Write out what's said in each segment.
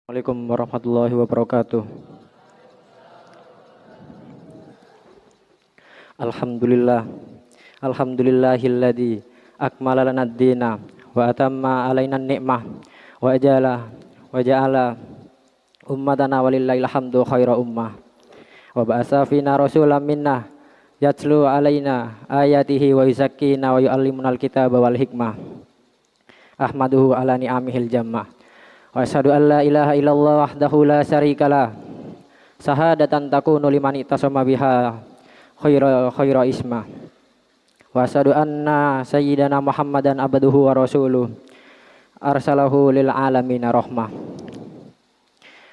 Assalamualaikum warahmatullahi wabarakatuh. Alhamdulillah. Alhamdulillahilladzi akmala lana ad-dina wa atamma alaina an-ni'mah wa ja'ala ummatana walillahil hamdu khaira ummah. Wa ba'atsa fina rasulam minna yatlu alaina ayatihi wa yuzakkina wa yu'allimunal kitaba wal hikmah. Ahmaduhu ala ni'amihil jammah. Wa asyhadu an la ilaha illallah wahdahu la syarikalah. Sahadatan takunu liman itasama biha khaira isma. Wa asyhadu anna sayyidana Muhammadan abduhu wa rasuluh arsalahu lil alamin rahmah.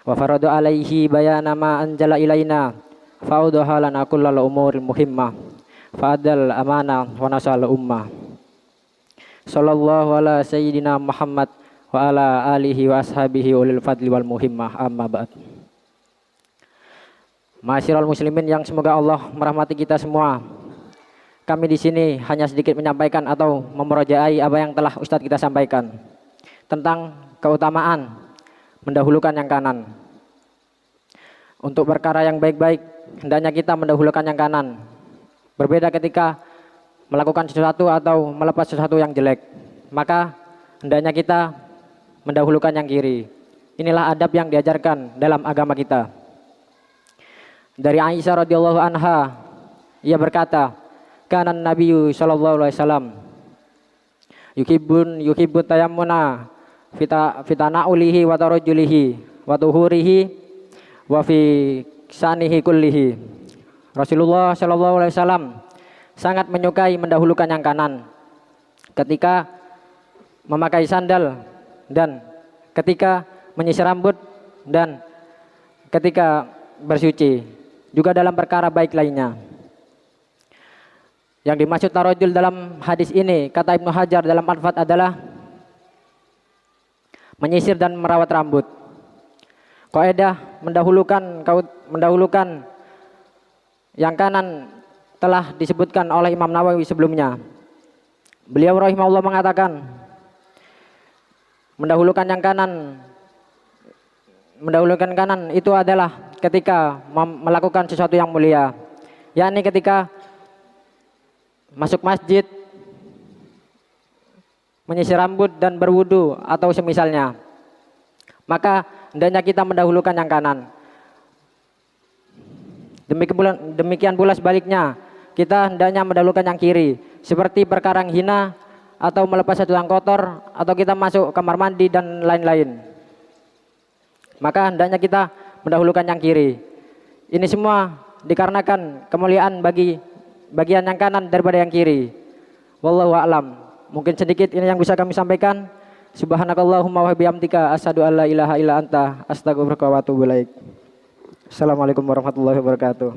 Wa faradu alaihi bayana ma anjala ilaina fa'udhaha lana kullal umuril muhimmah fa'adal amana wa nasal ummah. Sallallahu ala sayyidina Muhammad wa ala alihi wa ashabihi ulil fadli wal muhimmah, amma ba'd. Ma'asyiral muslimin yang semoga Allah merahmati kita semua. Kami di sini hanya sedikit menyampaikan atau memurojaai apa yang telah Ustadz kita sampaikan tentang keutamaan mendahulukan yang kanan. Untuk perkara yang baik-baik hendaknya kita mendahulukan yang kanan. Berbeda ketika melakukan sesuatu atau melepas sesuatu yang jelek, maka hendaknya kita mendahulukan yang kiri. Inilah adab yang diajarkan dalam agama kita. Dari Aisyah radhiyallahu anha, ia berkata, kana Nabiyyu sallallahu alaihi wasallam yuhibbun tayammuna fitanaulihi wa tarajjulihi wa tuhurihi wa fi sanihi kullihi. Rasulullah sallallahu alaihi wasallam sangat menyukai mendahulukan yang kanan ketika memakai sandal dan ketika menyisir rambut dan ketika bersuci, juga dalam perkara baik lainnya. Yang dimaksud tarajul dalam hadis ini, kata Ibnu Hajar dalam Al-Fath, adalah menyisir dan merawat rambut. Kaidah mendahulukan yang kanan telah disebutkan oleh Imam Nawawi sebelumnya. Beliau rahimahullah mengatakan, mendahulukan kanan itu adalah ketika melakukan sesuatu yang mulia, yakni ketika masuk masjid, menyisir rambut dan berwudu atau semisalnya, maka hendaknya kita mendahulukan yang kanan. Demikian pula sebaliknya, kita hendaknya mendahulukan yang kiri, seperti perkara yang hina atau melepas sesuatu yang kotor, atau kita masuk kamar mandi dan lain-lain, maka hendaknya kita mendahulukan yang kiri. Ini semua dikarenakan kemuliaan bagi bagian yang kanan daripada yang kiri. Wallahu a'lam. Mungkin sedikit ini yang bisa kami sampaikan. Subhanakallahumma wa bihamdika asyhadu an la ilaha illa anta astaghfiruka wa atubu ilaik. Assalamualaikum warahmatullahi wabarakatuh.